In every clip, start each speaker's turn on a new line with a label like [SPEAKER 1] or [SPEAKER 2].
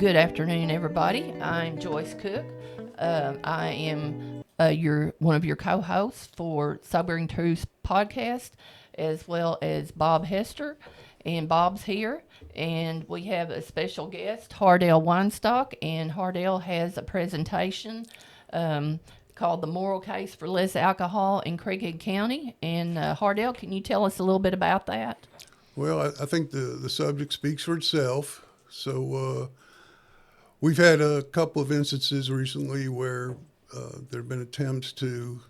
[SPEAKER 1] Good afternoon, everybody. I'm Joyce Cook. I am your one of your co-hosts for Sobering Truths podcast, as well as Bob Hester. And Bob's here, and we have a special guest, Hardell Weinstock, and Hardell has a presentation um, called "The Moral Case for Less Alcohol in Craighead County." And Hardell, can you tell us a little bit about that?
[SPEAKER 2] Well, I think the subject speaks for itself. We've had a couple of instances recently where there have been attempts to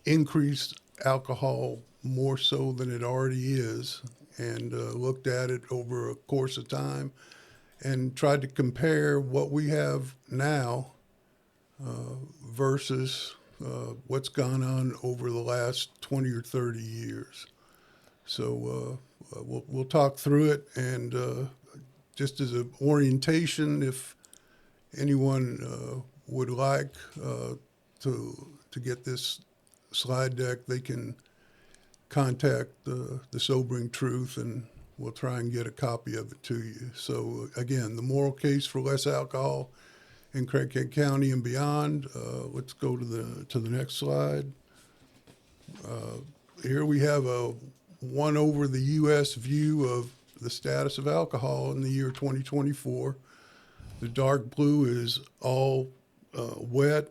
[SPEAKER 2] increase alcohol more so than it already is, and looked at it over a course of time and tried to compare what we have now versus what's gone on over the last 20 or 30 years. We'll talk through it, and just as an orientation, if anyone would like to get this slide deck, they can contact the Sobering Truth, and we'll try and get a copy of it to you. So again, the moral case for less alcohol in Craighead County and beyond. Let's go to the next slide. Here we have a one over the U.S. view of the status of alcohol in the year 2024. The dark blue is all wet.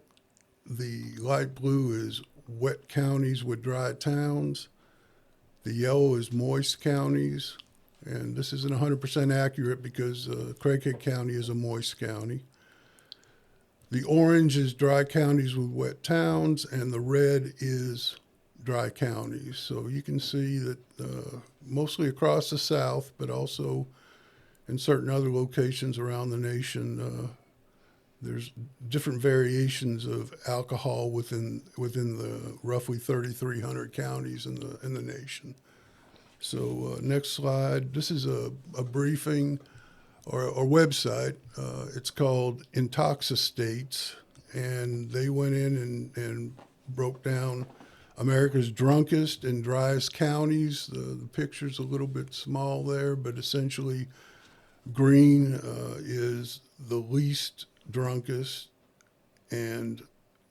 [SPEAKER 2] The light blue is wet counties with dry towns. The yellow is moist counties. And this isn't 100% accurate because Craighead County is a moist county. The orange is dry counties with wet towns, and the red is dry counties. So you can see that mostly across the South, but also in certain other locations around the nation, there's different variations of alcohol within the roughly 3,300 counties in the nation. So next slide. This is a briefing or a website. It's called Intoxistates, and they went in and broke down America's drunkest and driest counties. The picture's a little bit small there, but essentially green is the least drunkest, and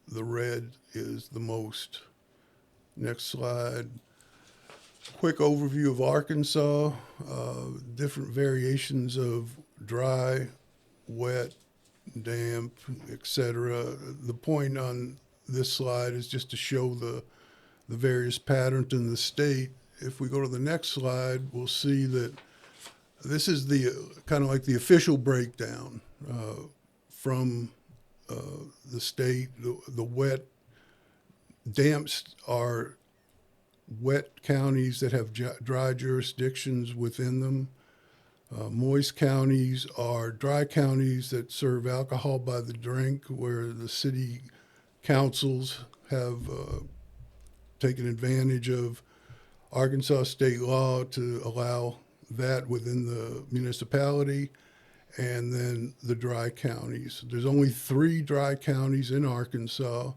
[SPEAKER 2] the red is the most. Next slide. Quick overview of Arkansas, different variations of dry, wet, damp, etc. The point on this slide is just to show the various patterns in the state. If we go to the next slide, we'll see that this is the kind of like the official breakdown from the state. The wet, damps are wet counties that have dry jurisdictions within them. Moist counties are dry counties that serve alcohol by the drink, where the city councils have taken advantage of Arkansas state law to allow that within the municipality. And then the dry counties. There's only 3 dry counties in Arkansas.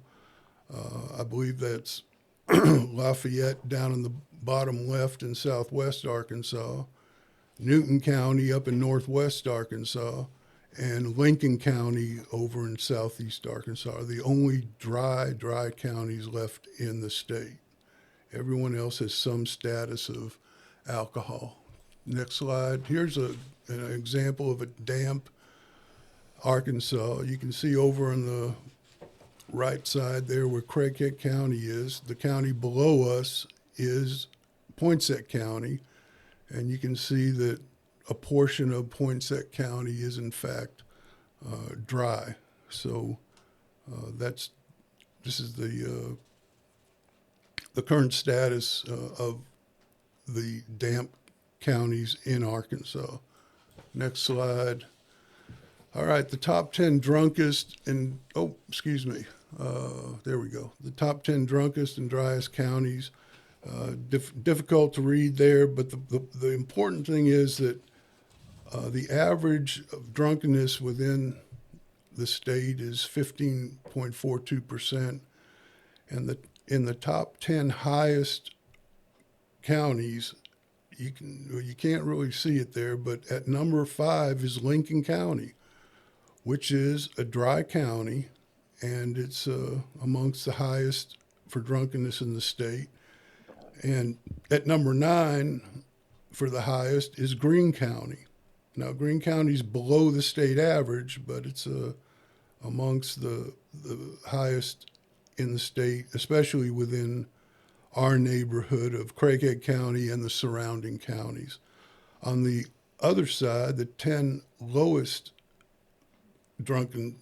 [SPEAKER 2] I believe that's Lafayette down in the bottom left in southwest Arkansas, Newton County up in northwest Arkansas, and Lincoln County over in southeast Arkansas are the only dry counties left in the state. Everyone else has some status of alcohol. Next slide. Here's an example of a damp Arkansas. You can see over on the right side there where Craighead County is. The county below us is Poinsett County, and you can see that a portion of Poinsett County is in fact dry. So this is the current status of the damp counties in Arkansas. Next slide. All right, the top 10 drunkest and, there we go. The top 10 drunkest and driest counties. Difficult to read there, but the important thing is that the average of drunkenness within the state is 15.42%, and in the top 10 highest counties, you can't really see it there, but at number 5 is Lincoln County which is a dry county, and it's amongst the highest for drunkenness in the state. And at number 9 for the highest is Greene County. Now, Greene County is below the state average, but it's amongst the highest in the state, especially within our neighborhood of Craighead County and the surrounding counties. On the other side, the 10 lowest drunken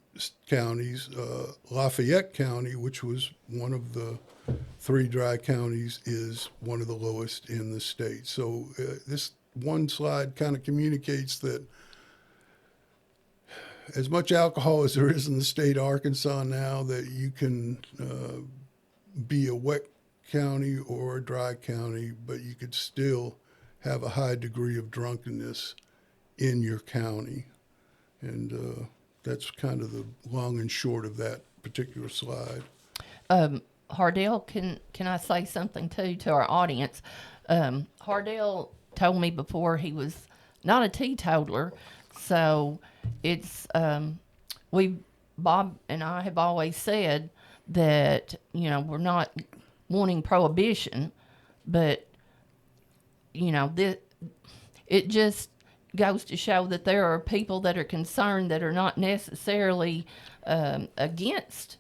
[SPEAKER 2] counties, Lafayette County, which was one of the 3 dry counties, is one of the lowest in the state. So this one slide kind of communicates that as much alcohol as there is in the state of Arkansas now, that you can be a wet county or a dry county, but you could still have a high degree of drunkenness in your county. And that's kind of the long and short of that particular slide.
[SPEAKER 1] Hardell, can I say something too to our audience? Hardell told me before he was not a teetotaler, so it's Bob and I have always said that we're not wanting prohibition, but it just goes to show that there are people that are concerned that are not necessarily against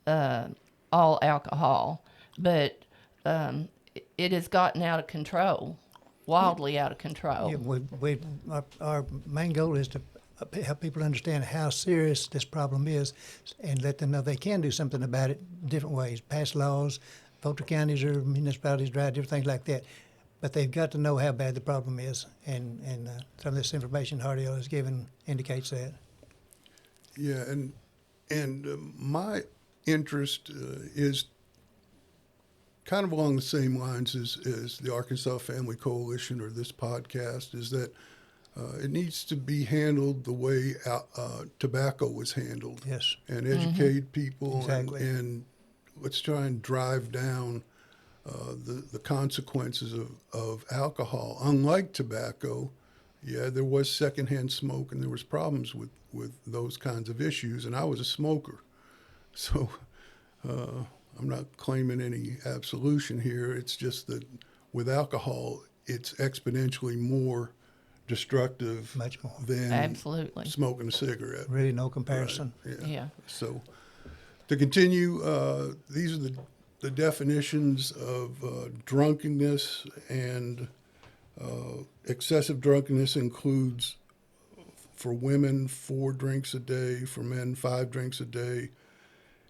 [SPEAKER 1] all alcohol, but it has gotten out of control, wildly out of control.
[SPEAKER 3] Yeah, our main goal is to help people understand how serious this problem is and let them know they can do something about it in different ways. Pass laws, vote the counties or municipalities drive, different things like that. But they've got to know how bad the problem is, and some of this information Hardell has given indicates that.
[SPEAKER 2] Yeah, and my interest is kind of along the same lines as the Arkansas Family Coalition or this podcast, is that it needs to be handled the way tobacco was handled.
[SPEAKER 3] Yes.
[SPEAKER 2] And educate people.
[SPEAKER 3] Exactly.
[SPEAKER 2] And let's try and drive down the consequences of alcohol. Unlike tobacco, yeah, there was secondhand smoke and there was problems with those kinds of issues, and I was a smoker. So I'm not claiming any absolution here. It's just that with alcohol, it's exponentially more destructive
[SPEAKER 3] Much more.
[SPEAKER 2] than
[SPEAKER 1] Absolutely.
[SPEAKER 2] smoking a cigarette.
[SPEAKER 3] Really no comparison.
[SPEAKER 2] Right,
[SPEAKER 1] Yeah.
[SPEAKER 2] So to continue, these are the definitions of drunkenness, and excessive drunkenness includes, for women, 4 drinks a day, for men, 5 drinks a day,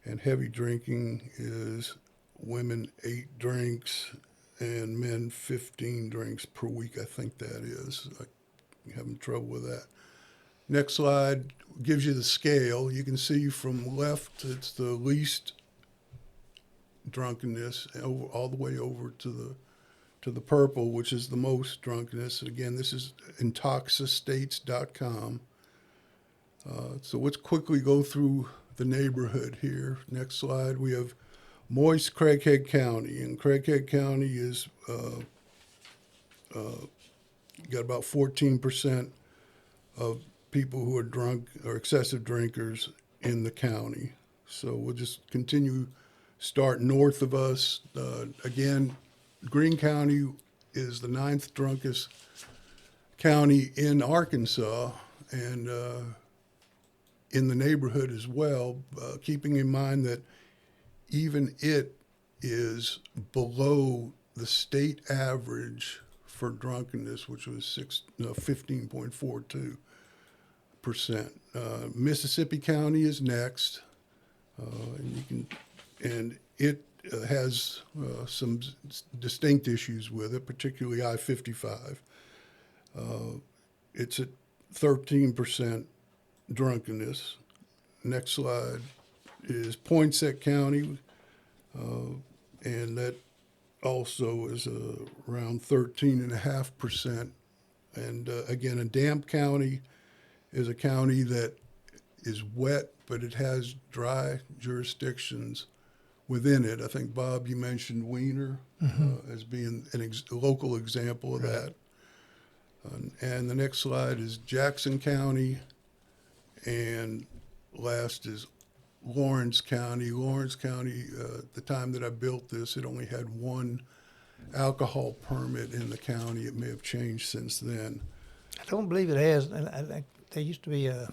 [SPEAKER 2] and heavy drinking is women 8 drinks and men 15 drinks per week, I think that is. I'm having trouble with that. Next slide gives you the scale. You can see from left, it's the least drunkenness, all the way over to the purple, which is the most drunkenness. And again, this is intoxistates.com. So let's quickly go through the neighborhood here. Next slide, we have moist Craighead County, and Craighead County is got about 14% of people who are drunk or excessive drinkers in the county. So we'll just continue, start north of us. Again, Greene County is the 9th drunkest county in Arkansas, and in the neighborhood as well, keeping in mind that even it is below the state average for drunkenness, which was 15.42%. Mississippi County is next, and it has some distinct issues with it, particularly I-55. It's at 13% drunkenness. Next slide is Poinsett County, and that also is around 13.5%. And again, a damp county is a county that is wet, but it has dry jurisdictions within it. I think, Bob, you mentioned Weiner as being a local example of that. And the next slide is Jackson County, and last is Lawrence County. Lawrence County, the time that I built this, it only had one alcohol permit in the county. It may have changed since then.
[SPEAKER 3] I don't believe it has. There used to be a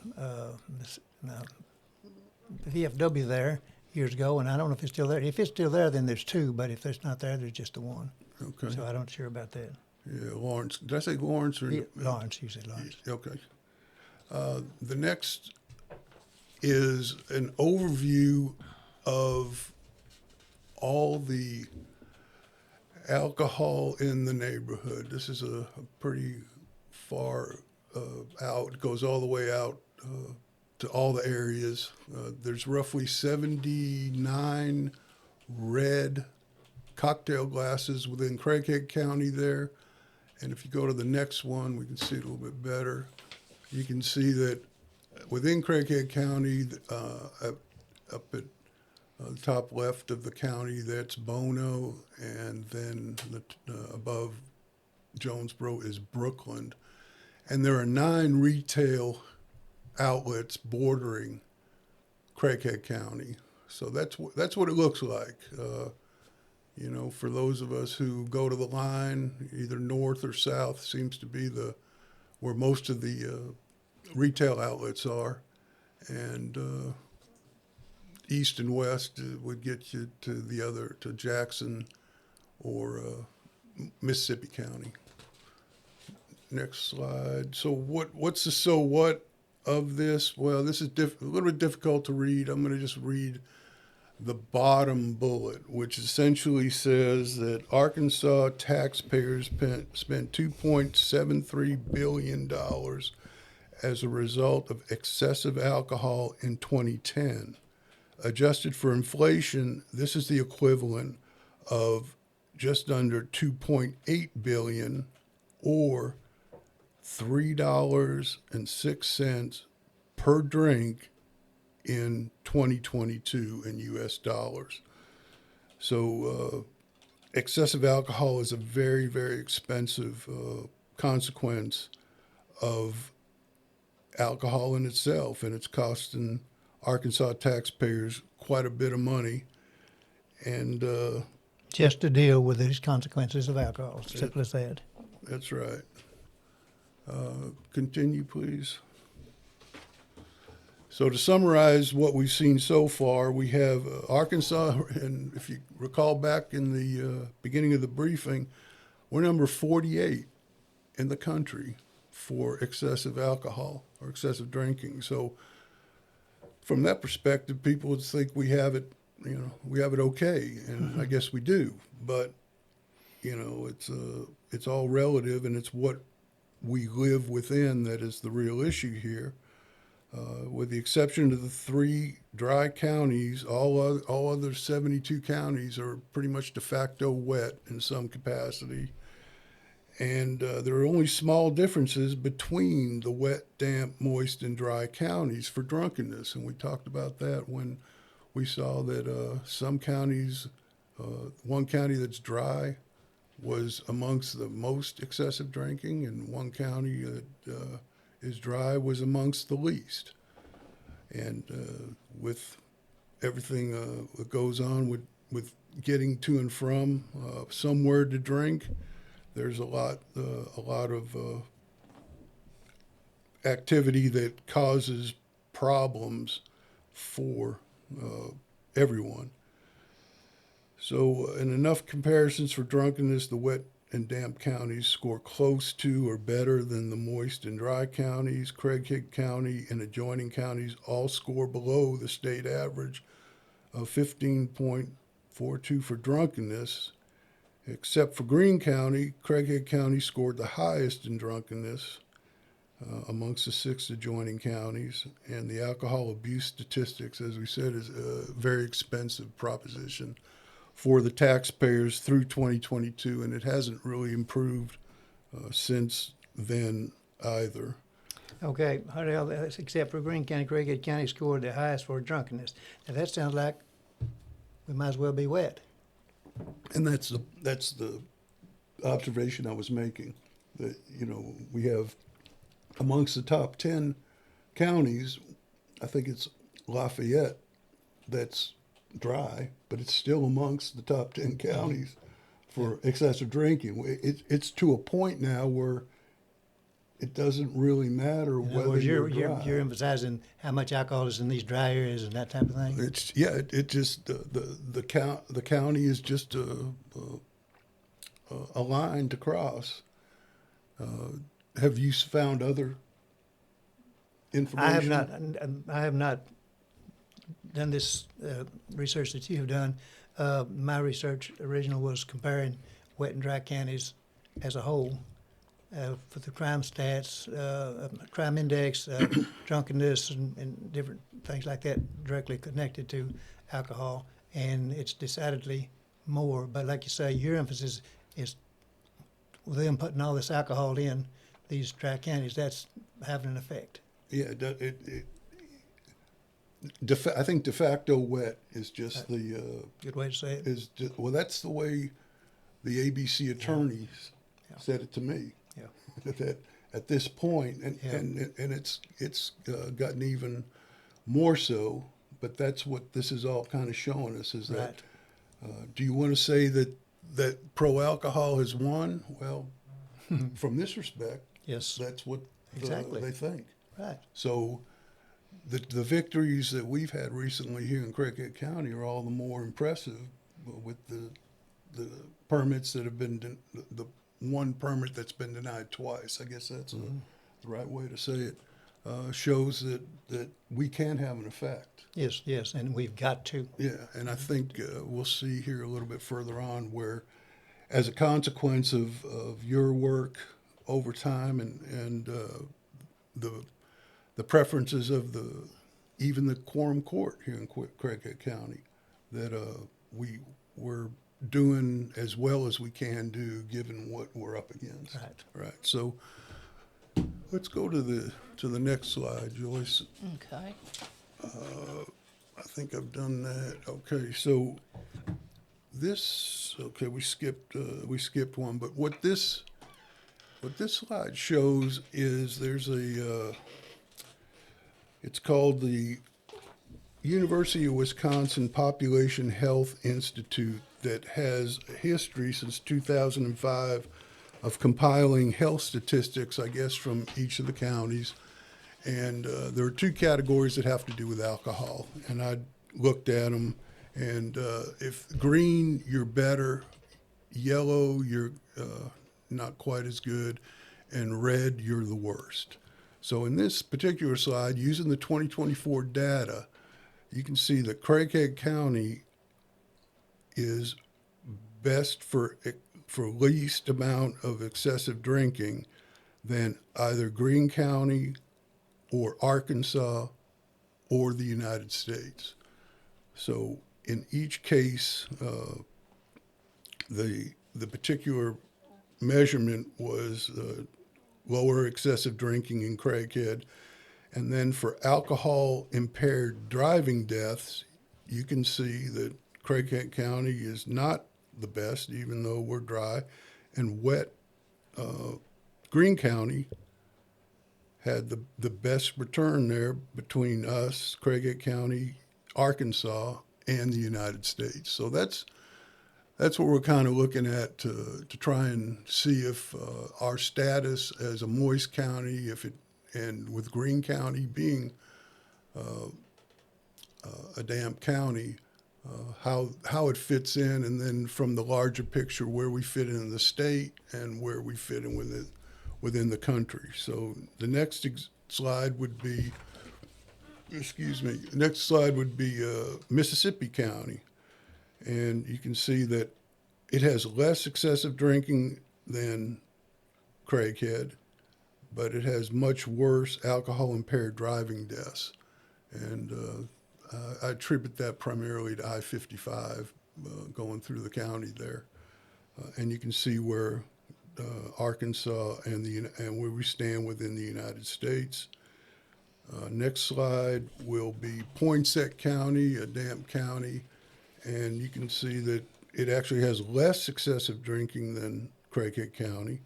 [SPEAKER 3] VFW there years ago, and I don't know if it's still there. If it's still there, then there's two, but if it's not there, there's just the one.
[SPEAKER 2] Okay.
[SPEAKER 3] So I'm not sure about that.
[SPEAKER 2] Yeah, Lawrence. Did I say Lawrence or
[SPEAKER 3] Yeah, Lawrence, you said Lawrence.
[SPEAKER 2] Okay. The next is an overview of all the alcohol in the neighborhood. This is a pretty far out. It goes all the way out to all the areas. There's roughly 79 red cocktail glasses within Craighead County there. And if you go to the next one, we can see it a little bit better. You can see that within Craighead County, up at the top left of the county, that's Bono, and then above Jonesboro is Brookland. And there are 9 retail outlets bordering Craighead County. So that's what it looks like. For those of us who go to the line, either north or south seems to be where most of the retail outlets are, and east and west would get you to Jackson or Mississippi County. Next slide. So what's the so what of this? Well, this is a little bit difficult to read. I'm going to just read the bottom bullet, which essentially says that Arkansas taxpayers spent $2.73 billion as a result of excessive alcohol in 2010. Adjusted for inflation, this is the equivalent of just under $2.8 billion, or $3.06 per drink in 2022 in U.S. dollars. So excessive alcohol is a very, very expensive consequence of alcohol in itself, and it's costing Arkansas taxpayers quite a bit of money. And
[SPEAKER 3] Just to deal with these consequences of alcohol, simple as that.
[SPEAKER 2] That's right. Continue, please. So to summarize what we've seen so far, we have Arkansas, and if you recall back in the beginning of the briefing, we're number 48 in the country for excessive alcohol or excessive drinking. So from that perspective, people would think we have it, we have it okay, and I guess we do. But it's all relative, and it's what we live within that is the real issue here. With the exception of the 3 dry counties, all other 72 counties are pretty much de facto wet in some capacity. And there are only small differences between the wet, damp, moist, and dry counties for drunkenness. And we talked about that when we saw that some counties, one county that's dry was amongst the most excessive drinking, and one county that is dry was amongst the least. And with everything that goes on with getting to and from somewhere to drink, there's a lot of activity that causes problems for everyone. So in enough comparisons for drunkenness, the wet and damp counties score close to or better than the moist and dry counties. Craighead County and adjoining counties all score below the state average of 15.42 for drunkenness. Except for Greene County, Craighead County scored the highest in drunkenness amongst the 6 adjoining counties. And the alcohol abuse statistics, as we said, is a very expensive proposition for the taxpayers through 2022, and it hasn't really improved since then either.
[SPEAKER 3] Okay, except for Greene County, Craighead County scored the highest for drunkenness. Now that sounds like we might as well be wet.
[SPEAKER 2] And that's the observation I was making, that we have amongst the top 10 counties, I think it's Lafayette that's dry, but it's still amongst the top 10 counties for excessive drinking. It's to a point now where it doesn't really matter
[SPEAKER 3] In other
[SPEAKER 2] whether
[SPEAKER 3] words,
[SPEAKER 2] you're
[SPEAKER 3] you're,
[SPEAKER 2] dry.
[SPEAKER 3] you're emphasizing how much alcohol is in these dry areas and that type of thing.
[SPEAKER 2] It's it just the county is just a line to cross. Have you found other information?
[SPEAKER 3] I have not done this research that you have done. My research original was comparing wet and dry counties as a whole for the crime stats, crime index, drunkenness, and different things like that directly connected to alcohol. And it's decidedly more. But like you say, your emphasis is with them putting all this alcohol in these dry counties. That's having an effect.
[SPEAKER 2] Yeah, I think de facto wet is just
[SPEAKER 3] Good way to say it.
[SPEAKER 2] well, that's the way the ABC attorneys said it to me.
[SPEAKER 3] Yeah.
[SPEAKER 2] That at this point, and it's gotten even more so. But that's what this is all kind of showing us is that.
[SPEAKER 3] Right.
[SPEAKER 2] Do you want to say that pro alcohol has won? Well, from this respect,
[SPEAKER 3] Yes.
[SPEAKER 2] that's what
[SPEAKER 3] Exactly.
[SPEAKER 2] they think.
[SPEAKER 3] Right.
[SPEAKER 2] So the victories that we've had recently here in Craighead County are all the more impressive with the permits that have been the one permit that's been denied twice. I guess that's the right way to say it. Shows that we can have an effect.
[SPEAKER 3] Yes, and we've got to.
[SPEAKER 2] Yeah, and I think we'll see here a little bit further on where, as a consequence of your work over time and the preferences of even the quorum court here in Craighead County, that we're doing as well as we can do given what we're up against. Right. So let's go to the next slide, Joyce.
[SPEAKER 1] Okay.
[SPEAKER 2] I think I've done that. Okay, so we skipped one, but what this slide shows is there's it's called the University of Wisconsin Population Health Institute that has a history since 2005 of compiling health statistics, I guess, from each of the counties. And there are two categories that have to do with alcohol. And I looked at them, and if green, you're better, yellow, you're not quite as good, and red, you're the worst. So in this particular slide, using the 2024 data, you can see that Craighead County is best for least amount of excessive drinking than either Greene County or Arkansas or the United States. So in each case, the particular measurement was lower excessive drinking in Craighead. And then for alcohol impaired driving deaths, you can see that Craighead County is not the best, even though we're dry, and wet. Greene County had the best return there between us, Craighead County, Arkansas, and the United States. So that's what we're kind of looking at to try and see if our status as a moist county, and with Greene County being a damp county, how it fits in, and then from the larger picture where we fit in the state and where we fit in within the country. So the next slide would be, Mississippi County. And you can see that it has less excessive drinking than Craighead, but it has much worse alcohol-impaired driving deaths. And I attribute that primarily to I-55 going through the county there. And you can see where Arkansas and where we stand within the United States. Next slide will be Poinsett County, a damp county, and you can see that it actually has less excessive drinking than Craighead County,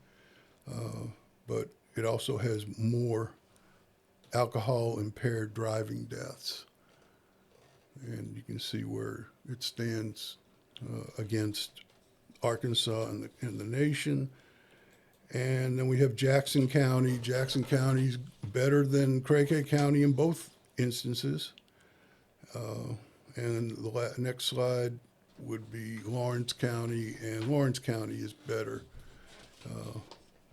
[SPEAKER 2] but it also has more alcohol-impaired driving deaths. can see where it stands against Arkansas and the nation. And then we have Jackson County. Jackson County's better than Craighead County in both instances. And the next slide would be Lawrence County, and Lawrence County is better.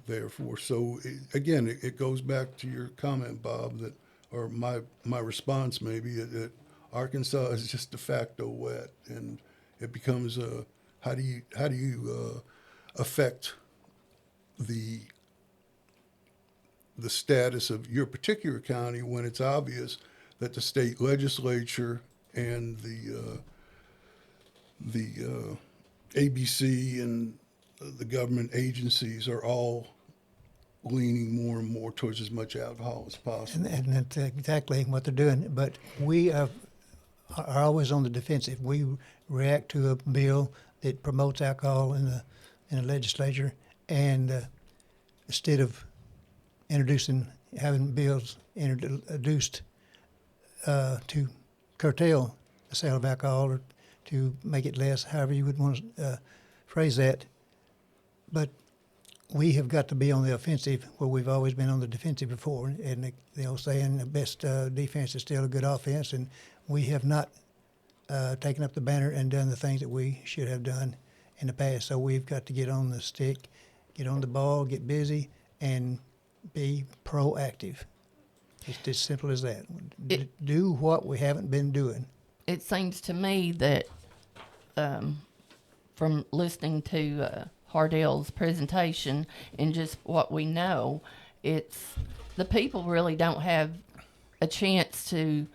[SPEAKER 2] Therefore, so it goes back to your comment, Bob, that, or my response maybe, that Arkansas is just de facto wet, and it becomes how do you affect the status of your particular county when it's obvious that the state legislature and the ABC and the government agencies are all leaning more and more towards as much alcohol as possible.
[SPEAKER 3] And that's exactly what they're doing. But we are always on the defensive. We react to a bill that promotes alcohol in the legislature, and instead of having bills introduced to curtail the sale of alcohol or to make it less, however you would want to phrase that. But we have got to be on the offensive where we've always been on the defensive before. And the old saying, the best defense is still a good offense. And we have not taken up the banner and done the things that we should have done in the past. So we've got to get on the stick, get on the ball, get busy, and be proactive. It's as simple as that. Do what we haven't been doing.
[SPEAKER 1] It seems to me that from listening to Hardell's presentation and just what we know, it's the people really don't have a chance to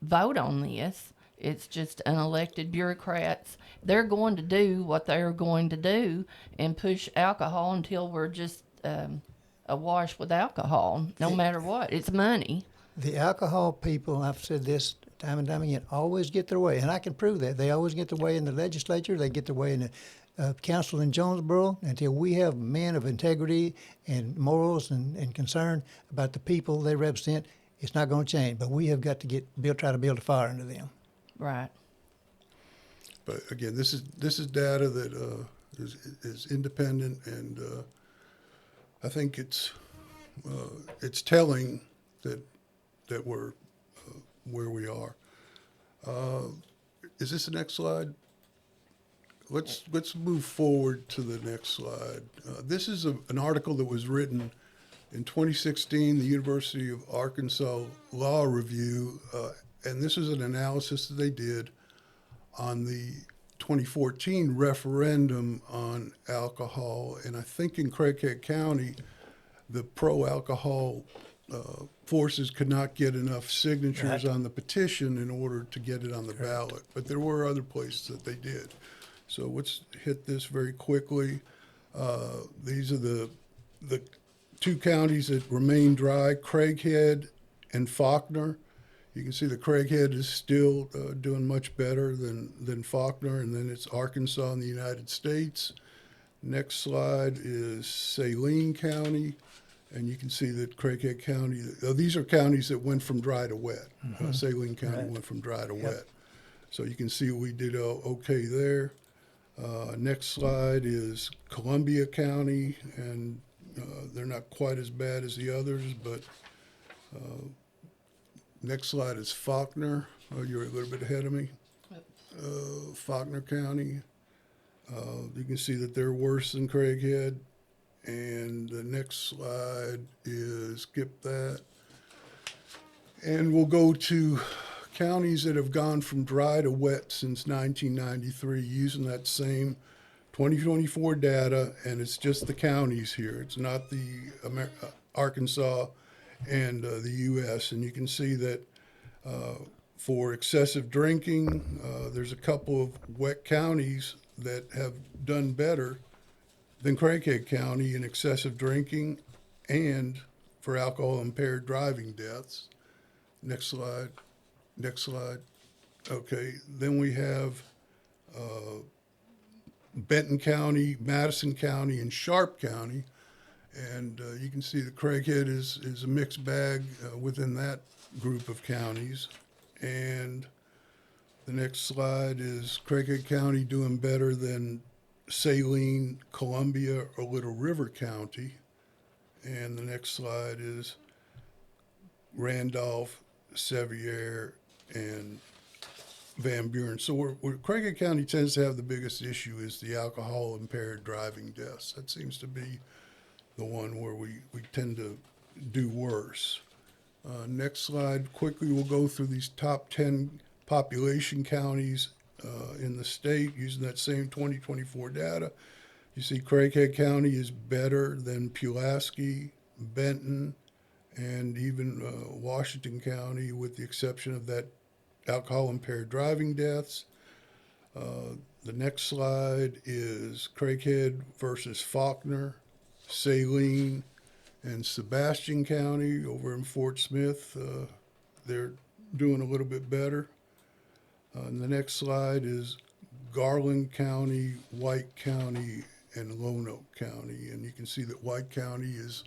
[SPEAKER 1] vote on this. It's just unelected bureaucrats. They're going to do what they're going to do and push alcohol until we're just awash with alcohol, no matter what. It's money.
[SPEAKER 3] The alcohol people, I've said this time and time again, always get their way, and I can prove that. They always get their way in the legislature. They get their way in the council in Jonesboro. Until we have men of integrity and morals and concern about the people they represent, it's not going to change. But we have got to try to build a fire under them.
[SPEAKER 1] Right.
[SPEAKER 2] But again, this is data that is independent, and I think it's telling that we're where we are. Is this the next slide? Let's move forward to the next slide. This is an article that was written in 2016, the University of Arkansas Law Review, and this is an analysis that they did on the 2014 referendum on alcohol. And I think in Craighead County, the pro-alcohol forces could not get enough signatures on the petition in order to get it on the ballot. But there were other places that they did. So let's hit this very quickly. These are the two counties that remain dry, Craighead and Faulkner. You can see that Craighead is still doing much better than Faulkner, and then it's Arkansas in the United States. Next slide is Saline County, and you can see that Craighead County, these are counties that went from dry to wet. Saline County went from dry to wet. So you can see we did okay there. Next slide is Columbia County, and they're not quite as bad as the others, but next slide is Faulkner. Oh, you're a little bit ahead of me. Faulkner County. You can see that they're worse than Craighead. And the next slide is, skip that. And we'll go to counties that have gone from dry to wet since 1993 using that same 2024 data, and it's just the counties here. It's not the Arkansas and the U.S. And you can see that for excessive drinking, there's a couple of wet counties that have done better than Craighead County in excessive drinking and for alcohol-impaired driving deaths. Next slide. Next slide. Okay, then we have Benton County, Madison County, and Sharp County. And you can see that Craighead is a mixed bag within that group of counties. And The next slide is Craighead County doing better than Saline, Columbia, or Little River County. And the next slide is Randolph, Sevier, and Van Buren. So where Craighead County tends to have the biggest issue is the alcohol impaired driving deaths. That seems to be the one where we tend to do worse. Next slide, quickly we'll go through these top 10 population counties in the state using that same 2024 data. You see Craighead County is better than Pulaski, Benton, and even Washington County, with the exception of that alcohol impaired driving deaths. The next slide is Craighead versus Faulkner, Saline, and Sebastian County over in Fort Smith. They're doing a little bit better. And the next slide is Garland County, White County, and Lonoke County. And you can see that White County is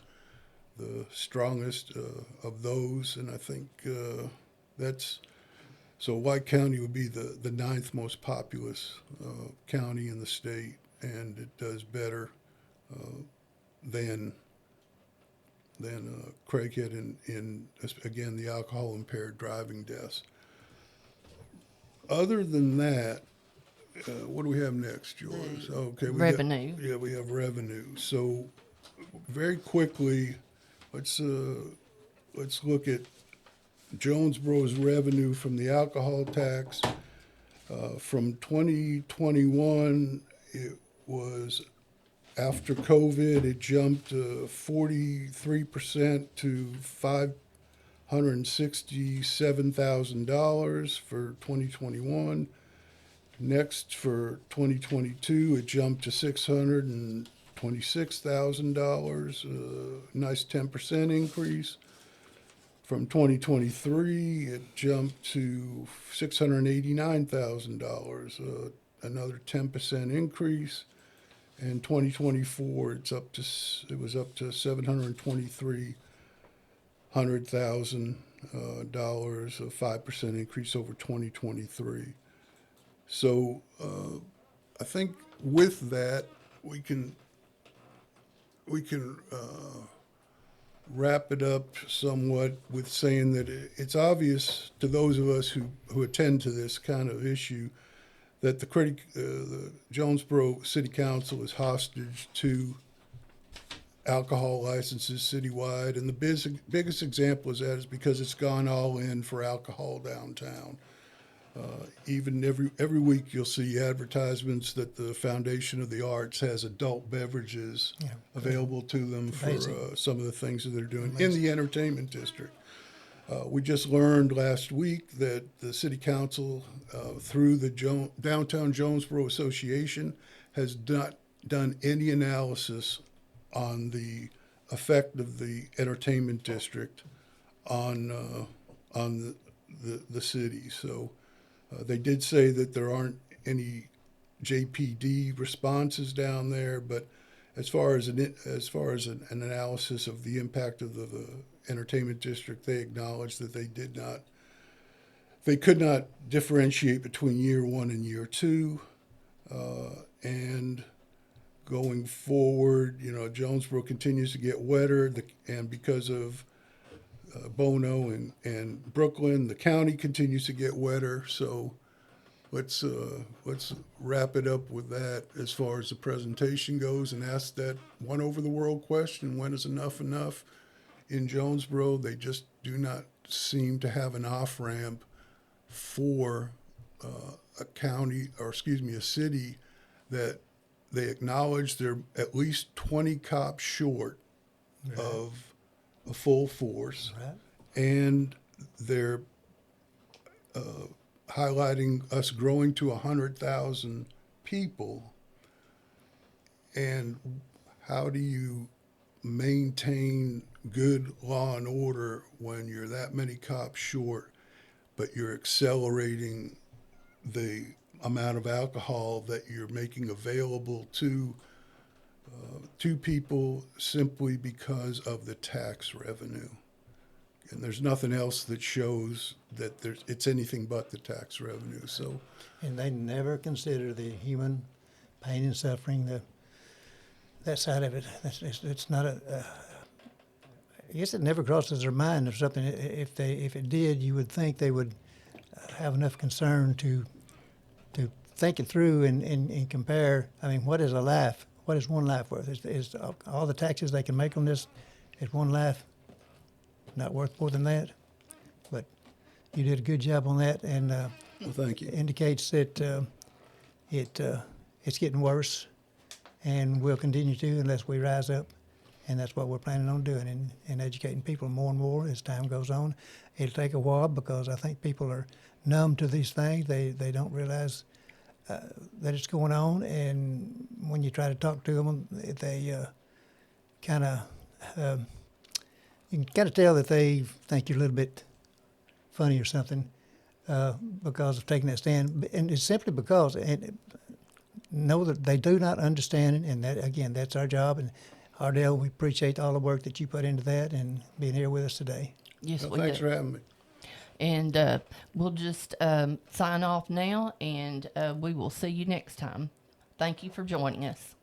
[SPEAKER 2] the strongest of those. And I think so White County would be the ninth most populous county in the state, and it does better than Craighead in again, the alcohol impaired driving deaths. Other than that, what do we have next, George? Okay,
[SPEAKER 1] Revenue.
[SPEAKER 2] We have revenue. So very quickly, let's look at Jonesboro's revenue from the alcohol tax. From 2021, it was, after COVID, it jumped 43% to $567,000 for 2021. Next, for 2022, it jumped to $626,000, nice 10% increase. From 2023, it jumped to $689,000, another 10% increase. And 2024, it was up to $723,000, a 5% increase over 2023. So I think with that, we can wrap it up somewhat with saying that it's obvious to those of us who attend to this kind of issue that the Jonesboro City Council is hostage to alcohol licenses citywide, and the biggest example of that is because it's gone all in for alcohol downtown. Even every week you'll see advertisements that the Foundation of the Arts has adult beverages available to them for some of the things that they're doing in the entertainment district. We just learned last week that the City Council, through the Downtown Jonesboro Association, has not done any analysis on the effect of the entertainment district on the city. So they did say that there aren't any JPD responses down there, but as far as an analysis of the impact of the entertainment district, they acknowledged that they could not differentiate between year one and year two, and going forward, Jonesboro continues to get wetter, and because of Bono and Brooklyn, the county continues to get wetter. So let's wrap it up with that as far as the presentation goes, and ask that one over the world question: when is enough enough? In Jonesboro, they just do not seem to have an off ramp for a city that they acknowledge they're at least 20 cops short of a full force, and they're highlighting us growing to 100,000 people. And how do you maintain good law and order when you're that many cops short, but you're accelerating the amount of alcohol that you're making available to people simply because of the tax revenue? And there's nothing else that shows that it's anything but the tax revenue. So
[SPEAKER 3] And they never consider the human pain and suffering, that side of it. It's not I guess it never crosses their mind or something. If it did, you would think they would have enough concern to think it through and compare. I mean, what is a life? What is one life worth? Is all the taxes they can make on this, is one life not worth more than that? But you did a good job on that, and
[SPEAKER 2] well, thank you.
[SPEAKER 3] indicates that it's getting worse, and will continue to unless we rise up. And that's what we're planning on doing, and educating people more and more as time goes on. It'll take a while because I think people are numb to these things. They don't realize that it's going on, and when you try to talk to them, they kind of you can kind of tell that they think you're a little bit funny or something because of taking that stand, and it's simply because know that they do not understand it, and that again, that's our job. And Ardell, we appreciate all the work that you put into that and being here with us today.
[SPEAKER 1] Yes,
[SPEAKER 2] Well,
[SPEAKER 1] we
[SPEAKER 2] thanks
[SPEAKER 1] do.
[SPEAKER 2] for having me.
[SPEAKER 1] And we'll just sign off now, and we will see you next time. Thank you for joining us.